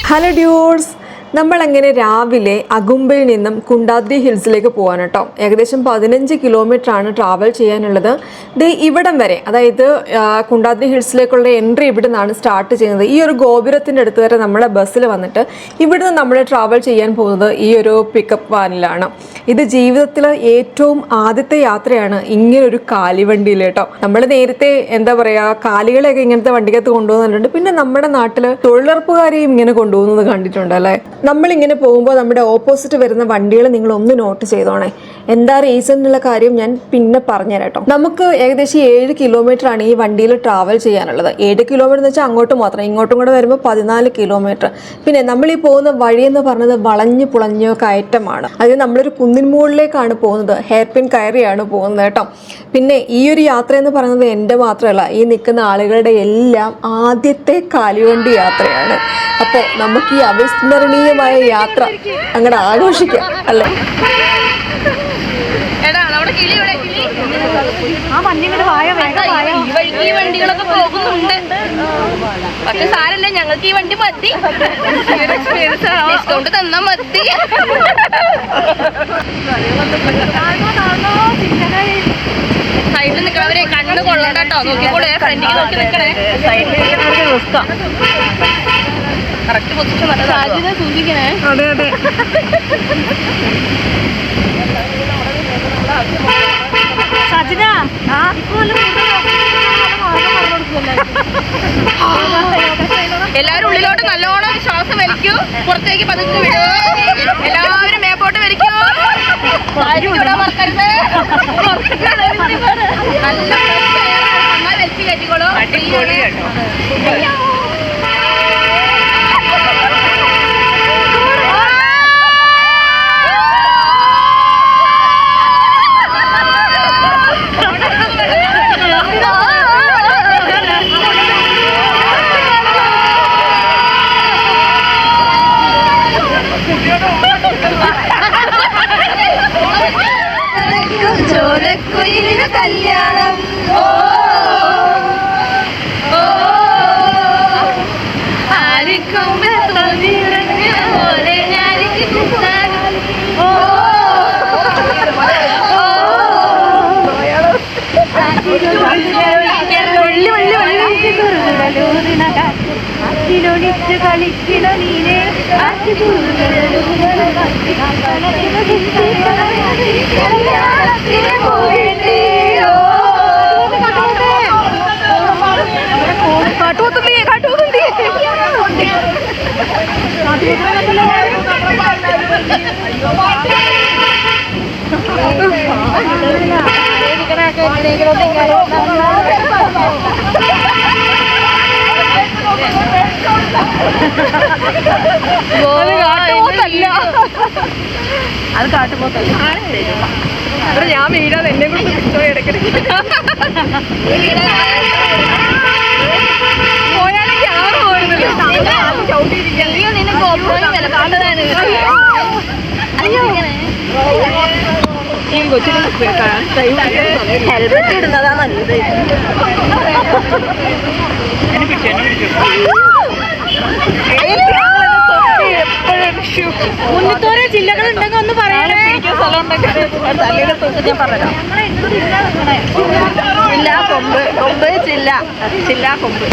Hello dudes, നമ്മളങ്ങനെ രാവിലെ അഗുംബയിൽ നിന്നും കുണ്ടാദ്രി ഹിൽസിലേക്ക് പോകാൻ കേട്ടോ. ഏകദേശം 15 കിലോമീറ്ററാണ് ട്രാവൽ ചെയ്യാനുള്ളത്. ഇവിടം വരെ, അതായത് കുണ്ടാദ്രി ഹിൽസിലേക്കുള്ള എൻട്രി ഇവിടെ നിന്നാണ് സ്റ്റാർട്ട് ചെയ്യുന്നത്. ഈ ഒരു ഗോപുരത്തിൻ്റെ അടുത്ത് വരെ നമ്മളെ ബസ്സിൽ വന്നിട്ട് ഇവിടുന്ന് നമ്മൾ ട്രാവൽ ചെയ്യാൻ പോകുന്നത് ഈ ഒരു പിക്കപ്പ് വാനിലാണ്. ഇത് ജീവിതത്തിൽ ഏറ്റവും ആദ്യത്തെ യാത്രയാണ് ഇങ്ങനൊരു കാലിവണ്ടിയിൽ കേട്ടോ. നമ്മൾ നേരത്തെ എന്താ പറയുക, കാലികളെയൊക്കെ ഇങ്ങനത്തെ വണ്ടിക്കകത്ത് കൊണ്ടുപോകുന്നുണ്ട്. പിന്നെ നമ്മുടെ നാട്ടിൽ തൊഴിലുറപ്പുകാരെയും ഇങ്ങനെ കൊണ്ടുപോകുന്നത് കണ്ടിട്ടുണ്ട് അല്ലേ. നമ്മളിങ്ങനെ പോകുമ്പോൾ നമ്മുടെ ഓപ്പോസിറ്റ് വരുന്ന വണ്ടികൾ നിങ്ങൾ ഒന്ന് നോട്ട് ചെയ്തോണേ. എന്താ റീസൺ എന്നുള്ള കാര്യം ഞാൻ പിന്നെ പറഞ്ഞുതരാം കേട്ടോ. നമുക്ക് ഏകദേശം 7 കിലോമീറ്റർ ആണ് ഈ വണ്ടിയിൽ ട്രാവൽ ചെയ്യാനുള്ളത്. 7 കിലോമീറ്റർ എന്ന് വെച്ചാൽ അങ്ങോട്ട് മാത്രം, ഇങ്ങോട്ടും കൂടെ വരുമ്പോൾ 14 കിലോമീറ്റർ. പിന്നെ നമ്മൾ ഈ പോകുന്ന വഴി എന്ന് പറഞ്ഞത് വളഞ്ഞു പുളഞ്ഞ കയറ്റമാണ്. അതായത് നമ്മളൊരു കുന്നിൻ മുകളിലേക്കാണ് പോകുന്നത്, ഹെയർ പിൻ കയറിയാണ് പോകുന്നത് കേട്ടോ. പിന്നെ ഈ ഒരു യാത്ര എന്ന് പറയുന്നത് എൻ്റെ മാത്രമല്ല, ഈ നിൽക്കുന്ന ആളുകളുടെ എല്ലാം ആദ്യത്തെ കാലിവണ്ടി യാത്രയാണ്. അപ്പോൾ നമുക്ക് ഈ അവിസ്മരണീയമായ യാത്ര അങ്ങോട്ട് ആഘോഷിക്കാം അല്ലേ. ഈ വണ്ടികളൊക്കെ പോകുന്നുണ്ട്, പക്ഷെ സാരല്ലേ, ഞങ്ങൾക്ക് ഈ വണ്ടി മതി. ഡിസ്കൗണ്ട് തന്നാ മതി. സൈഡിൽ നിൽക്കണവരെ കണ്ണ് കൊള്ളണ്ട കേട്ടോ. നോക്കിക്കോളെ, ഫ്രണ്ടിക്ക് നോക്കി നിൽക്കണേ. കറക്റ്റ് പൊസിഷൻ സാധ്യത സൂക്ഷിക്കണേ. അതെ അതെ. എല്ലാവരും ഉള്ളിലോട്ട് നല്ലോണം ശ്വാസം വലിക്കൂ, പുറത്തേക്ക് പതുക്കെ വിടൂ. എല്ലാവരും മേപ്പോട്ട് വലിക്കൂ. മറക്കരുത്. നല്ല നന്നായി വലിച്ചു കയറ്റിക്കോളൂ. അടിപൊളി കേട്ടോ. ചോരക്കുയിലിന് കല്യാണം ആരിക്കൊമ്പ് തോന്നിയിറങ്ങിയ പോലെ ഞാനിക്ക് ൊളിച്ച് കളിക്കണ നീനെ കാട്ടുപോത്തുണ്ടി കാട്ടുപോത്തുണ്ടി. അത് കാട്ടുപോത്തല്ല. ഞാൻ വീഴാതെ എന്നെ കൂടെ ഇടയ്ക്കിടയ്ക്ക് പോയാണെങ്കിൽ ആറ് പോയിരുന്നല്ലോ. നിന്നെ ഗോപ്രോയും വില കാണുന്നതാണ്. ഹെൽമെറ്റ് ഇടുന്നതാ നല്ലത്. മുന്നൂറ് ജില്ലകൾ ഉണ്ടെങ്കിൽ ഒന്ന് പറയാനേ. സ്ഥലം ഉണ്ടെങ്കിൽ ഞാൻ പറയാം. ജില്ല കൊമ്പ്, കൊമ്പ് ജില്ല, ജില്ല കൊമ്പ്.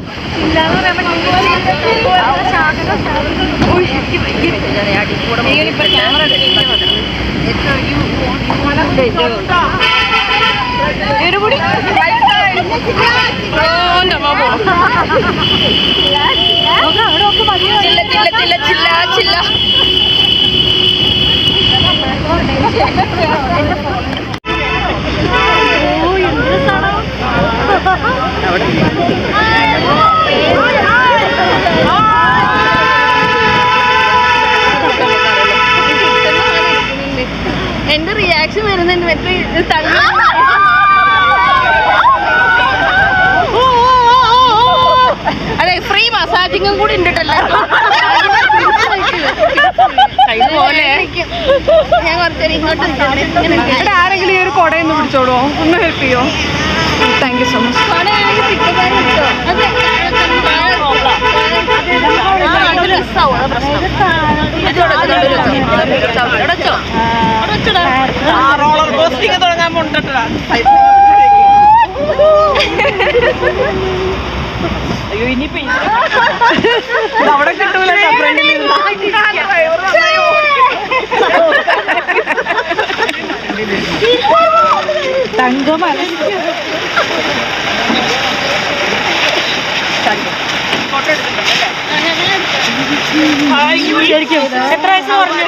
എന്റെ റിയാക്ഷൻ വരുന്നുണ്ട്. മറ്റേ അതെ, ഫ്രീ മസാജിങ്ങും കൂടി ഉണ്ടല്ലോ. പോലെ ഞാൻ കുറച്ചേരം ഇങ്ങോട്ട് നിൽക്കട്ടെ. ഇങ്ങനെ നിൽക്കാം. ഇവിടെ ആരെങ്കിലും ഈ ഒരു കുടയൊന്ന് പിടിച്ചോളൂ, ഒന്ന് ഹെൽപ്പ് ചെയ്യോ? Thank you so much. കൊടയാണെങ്കിൽ പിക്കപ്പാൻ കിട്ടോ? അതെ. മിസ്സാവും, അതാ പ്രശ്നം. റോളർ കോസ്റ്റിംഗ് തുടങ്ങാൻ പോണ്ടാ. അയ്യോ ഇനിയിപ്പോ അവിടെ കിട്ടൂല. തങ്കമല ശരിക്കും എത്ര വയസ്സ് പറഞ്ഞു?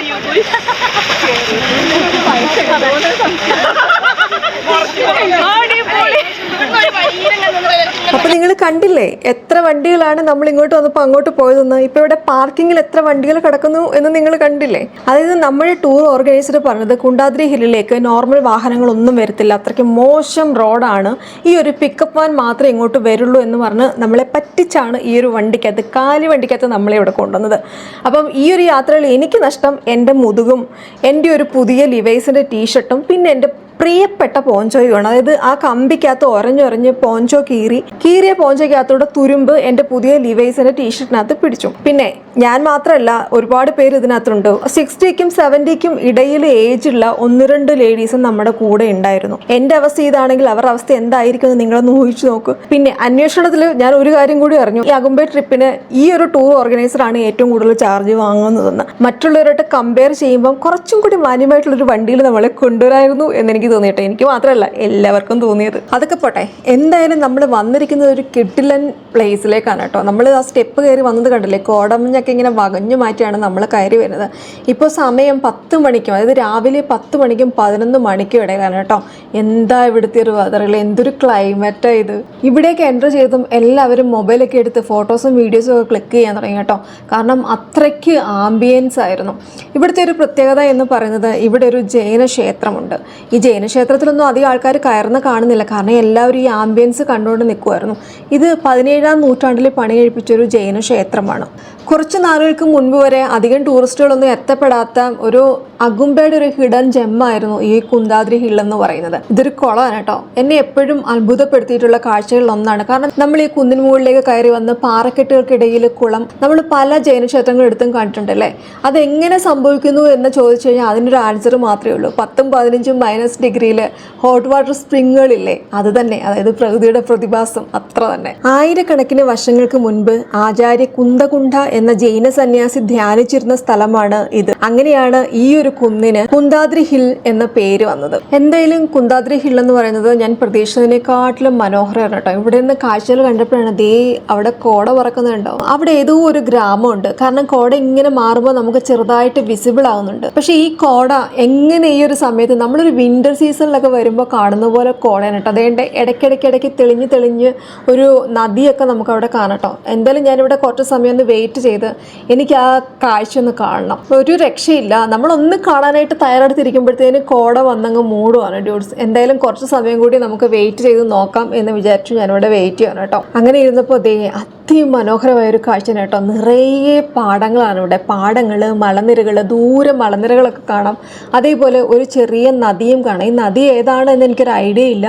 അപ്പൊ നിങ്ങൾ കണ്ടില്ലേ എത്ര വണ്ടികളാണ് നമ്മൾ ഇങ്ങോട്ട് വന്നപ്പോൾ അങ്ങോട്ട് പോയതെന്ന്. ഇപ്പൊ ഇവിടെ പാർക്കിങ്ങിൽ എത്ര വണ്ടികൾ കിടക്കുന്നു എന്ന് നിങ്ങൾ കണ്ടില്ലേ. അതായത് നമ്മുടെ ടൂർ ഓർഗനൈസർ പറഞ്ഞത് കുണ്ടാദ്രി ഹില്ലിലേക്ക് നോർമൽ വാഹനങ്ങളൊന്നും വരത്തില്ല, അത്രയ്ക്ക് മോശം റോഡാണ്, ഈ ഒരു പിക്കപ്പ് വാൻ മാത്രമേ ഇങ്ങോട്ട് വരുള്ളൂ എന്ന് പറഞ്ഞ് നമ്മളെ പറ്റിച്ചാണ് ഈ ഒരു വണ്ടിക്കകത്ത്, കാലി വണ്ടിക്കകത്ത് നമ്മളെ ഇവിടെ കൊണ്ടുവന്നത്. അപ്പം ഈ ഒരു യാത്രയിൽ എനിക്ക് നഷ്ടം എൻ്റെ മുതുകും, എൻ്റെ ഒരു പുതിയ ലിവൈസിൻ്റെ ടീഷർട്ടും, പിന്നെ എൻ്റെ പ്രിയപ്പെട്ട പോഞ്ചോയുമാണ്. അതായത് ആ കമ്പിക്കകത്ത് ഒരഞ്ഞൊരഞ്ഞ് പോഞ്ചോ കീറിയ പോഞ്ചോയ്ക്കകത്തൂടെ തുരുമ്പ് എൻ്റെ പുതിയ ലിവൈസിൻ്റെ ടീഷർട്ടിനകത്ത് പിടിച്ചു. പിന്നെ ഞാൻ മാത്രമല്ല, ഒരുപാട് പേര് ഇതിനകത്തുണ്ട്. 60ക്കും 70ക്കും ഇടയിൽ ഏജുള്ള 1-2 ലേഡീസും നമ്മുടെ കൂടെ ഉണ്ടായിരുന്നു. എൻ്റെ അവസ്ഥ ഇതാണെങ്കിൽ അവരുടെ അവസ്ഥ എന്തായിരിക്കും എന്ന് നിങ്ങളൊന്ന് ഊഹിച്ചു നോക്ക്. പിന്നെ അന്വേഷണത്തിൽ ഞാൻ ഒരു കാര്യം കൂടി അറിഞ്ഞു, ഈ അഗുംബെ ട്രിപ്പിന് ഈ ഒരു ടൂർ ഓർഗനൈസറാണ് ഏറ്റവും കൂടുതൽ ചാർജ് വാങ്ങുന്നതെന്ന്. മറ്റുള്ളവരായിട്ട് കമ്പയർ ചെയ്യുമ്പോൾ കുറച്ചും കൂടി മാന്യമായിട്ടുള്ളൊരു വണ്ടിയിൽ നമ്മളെ കൊണ്ടുവരായിരുന്നു എന്നെനിക്ക് തോന്നിയിട്ട്, എനിക്ക് മാത്രമല്ല എല്ലാവർക്കും തോന്നിയത്. അതൊക്കെ പോട്ടെ, എന്തായാലും നമ്മൾ വന്നിരിക്കുന്നത് ഒരു കിഡിലൻ പ്ലേസിലേക്കാണ് കേട്ടോ. നമ്മൾ ആ സ്റ്റെപ്പ് കയറി വന്നത് കണ്ടില്ലേ, കോടമഞ്ഞൊക്കെ ഇങ്ങനെ വകഞ്ഞു മാറ്റിയാണ് നമ്മൾ കയറി വരുന്നത്. ഇപ്പോൾ സമയം 10 മണിക്കും, അതായത് രാവിലെ 10 മണിക്കും 11 മണിക്കും ഇടയിലാണ് കേട്ടോ. എന്താ ഇവിടുത്തെ ഒരു വെതറിൽ, എന്തൊരു ക്ലൈമറ്റാണ് ഇത്. ഇവിടേക്ക് എൻ്റർ ചെയ്തും എല്ലാവരും മൊബൈലൊക്കെ എടുത്ത് ഫോട്ടോസും വീഡിയോസും ഒക്കെ ക്ലിക്ക് ചെയ്യാൻ തുടങ്ങി കേട്ടോ. കാരണം അത്രയ്ക്ക് ആംബിയൻസ് ആയിരുന്നു. ഇവിടുത്തെ ഒരു പ്രത്യേകത എന്ന് പറയുന്നത്, ഇവിടെ ഒരു ജൈന ക്ഷേത്രമുണ്ട്. ഈ ജൈന ക്ഷേത്രത്തിലൊന്നും അധികം ആൾക്കാർ കയറുന്ന കാണുന്നില്ല, കാരണം എല്ലാവരും ഈ ആംബിയൻസ് കണ്ടുകൊണ്ട് നിൽക്കുമായിരുന്നു. ഇത് 17-ാം നൂറ്റാണ്ടിൽ പണി കഴിപ്പിച്ചൊരു ജൈന ക്ഷേത്രമാണ്. കുറച്ച് നാളുകൾക്ക് മുൻപ് വരെ അധികം ടൂറിസ്റ്റുകളൊന്നും എത്തപ്പെടാത്ത ഒരു അഗുംബയുടെ ഒരു ഹിഡൻ ജെമ്മായിരുന്നു ഈ കുന്താദ്രി ഹിൽ എന്ന് പറയുന്നത്. ഇതൊരു കുളമാണ് കേട്ടോ. എന്നെ എപ്പോഴും അത്ഭുതപ്പെടുത്തിയിട്ടുള്ള കാഴ്ചകളിൽ ഒന്നാണ്. കാരണം നമ്മൾ ഈ കുന്നിന് മുകളിലേക്ക് കയറി വന്ന് പാറക്കെട്ടുകൾക്കിടയിൽ കുളം നമ്മൾ പല ജൈന ക്ഷേത്രങ്ങൾ എടുത്തും കണ്ടിട്ടുണ്ടല്ലേ. അതെങ്ങനെ സംഭവിക്കുന്നു എന്ന് ചോദിച്ചു കഴിഞ്ഞാൽ അതിനൊരു ആൻസർ മാത്രമേ ഉള്ളൂ. 10ഉം 15ഉം -ഡിഗ്രിയിൽ ഹോട്ട് വാട്ടർ സ്പ്രിങ്ങുകളില്ലേ, അത് തന്നെ. അതായത് പ്രകൃതിയുടെ പ്രതിഭാസം അത്ര തന്നെ. ആയിരക്കണക്കിന് വർഷങ്ങൾക്ക് മുൻപ് ആചാര്യ കുന്തകുണ്ഠ എന്ന ജൈന സന്യാസി ധ്യാനിച്ചിരുന്ന സ്ഥലമാണ് ഇത്. അങ്ങനെയാണ് ഈ ഒരു കുന്നിന് കുന്താദ്രി ഹിൽ എന്ന പേര് വന്നത്. എന്തായാലും കുന്താദ്രി ഹിൽ എന്ന് പറയുന്നത് ഞാൻ പ്രതീക്ഷിച്ചതിനെക്കാട്ടിലും മനോഹരമാണ് കേട്ടോ. ഇവിടെ നിന്ന് കാഴ്ചകൾ കണ്ടപ്പോഴാണ് ദേ അവിടെ കോട പറക്കുന്നുണ്ടാവും. അവിടെ ഏതോ ഒരു ഗ്രാമമുണ്ട്. കാരണം കോട ഇങ്ങനെ മാറുമ്പോൾ നമുക്ക് ചെറുതായിട്ട് വിസിബിൾ ആവുന്നുണ്ട്. പക്ഷെ ഈ കോട എങ്ങനെ ഈ ഒരു സമയത്ത് നമ്മളൊരു വിന്റർ സീസണിലൊക്കെ വരുമ്പോൾ കാണുന്ന പോലെ കോടയാണ് കേട്ടോ. അതേണ്ട ഇടയ്ക്കിടയ്ക്ക് തെളിഞ്ഞ് ഒരു നദിയൊക്കെ നമുക്ക് അവിടെ കാണട്ടോ. എന്തായാലും ഞാനിവിടെ കുറച്ച് സമയം ഒന്ന് വെയിറ്റ് ചെയ്ത് എനിക്ക് ആ കാഴ്ച ഒന്ന് കാണണം. ഒരു രക്ഷയില്ല. നമ്മളൊന്ന് കാണാനായിട്ട് തയ്യാറെടുത്തിരിക്കുമ്പോഴത്തേന് കോട വന്നങ്ങ് മൂടുവാണ് ഡ്യൂട്സ്. എന്തായാലും കുറച്ച് സമയം കൂടി നമുക്ക് വെയിറ്റ് ചെയ്ത് നോക്കാം എന്ന് വിചാരിച്ചു ഞാനിവിടെ വെയിറ്റ് ചെയ്യണം കേട്ടോ. അങ്ങനെ ഇരുന്നപ്പോൾ ദേ അതിമനോഹരമായൊരു കാഴ്ച കേട്ടോ. നിറയെ പാടങ്ങളാണ് ഇവിടെ. പാടങ്ങൾ, മലനിരകൾ, ദൂരെ മലനിരകളൊക്കെ കാണാം. അതേപോലെ ഒരു ചെറിയ നദിയും കാണാം. ഈ നദി ഏതാണെന്ന് എനിക്കൊരു ഐഡിയ ഇല്ല.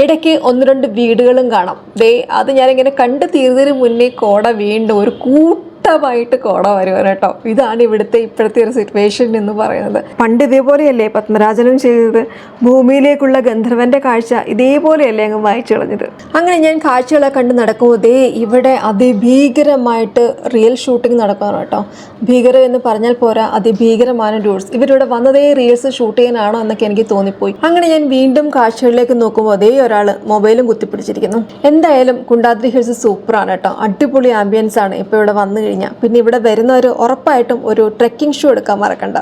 ഇടയ്ക്ക് 1-2 വീടുകളും കാണാം. അത് ഞാനിങ്ങനെ കണ്ടു തീർന്നതിന് മുന്നേ കോട വീണ്ടും ഒരു കൂട്ടമായിട്ട് കോട വരുവാണ് കേട്ടോ. ഇതാണ് ഇപ്പോഴത്തെ ഒരു സിറ്റുവേഷൻ എന്ന് പറയുന്നത്. പണ്ട് ഇതേപോലെയല്ലേ പത്മരാജനും ചെയ്തത്? ഭൂമിയിലേക്കുള്ള ഗന്ധർവന്റെ കാഴ്ച ഇതേപോലെയല്ലേ അങ്ങ് വായിച്ചു കളഞ്ഞത്. അങ്ങനെ ഞാൻ കാഴ്ചകളെ കണ്ട് നടക്കുമ്പോൾ ഇവിടെ അതിഭീകരമായിട്ട് റിയൽ ഷൂട്ടിംഗ് നടക്കുകയാണ് കേട്ടോ. ഭീകരം എന്ന് പറഞ്ഞാൽ പോരാ, അതിഭീകരമാണ് ഡ്യൂട്സ്. ഇവരിവിടെ വന്നതേ റീൽസ് ഷൂട്ട് ചെയ്യാനാണോ എന്നൊക്കെ എനിക്ക് തോന്നിപ്പോയി. അങ്ങനെ ഞാൻ വീണ്ടും കാഴ്ചകളിലേക്ക് നോക്കുമ്പോൾ ഒരാൾ മൊബൈലും കുത്തിപ്പിടിച്ചിരിക്കുന്നു. എന്തായാലും കുണ്ടാദ്രി ഹിൽസ് സൂപ്പറാണ് കേട്ടോ. അടിപൊളി ആംബിയൻസ് ആണ് ഇപ്പോൾ ഇവിടെ വന്നു കഴിഞ്ഞാൽ. പിന്നെ ഇവിടെ വരുന്നവർ ഉറപ്പായിട്ടും ഒരു ട്രെക്കിംഗ് ഷൂ എടുക്കാൻ മറക്കണ്ട.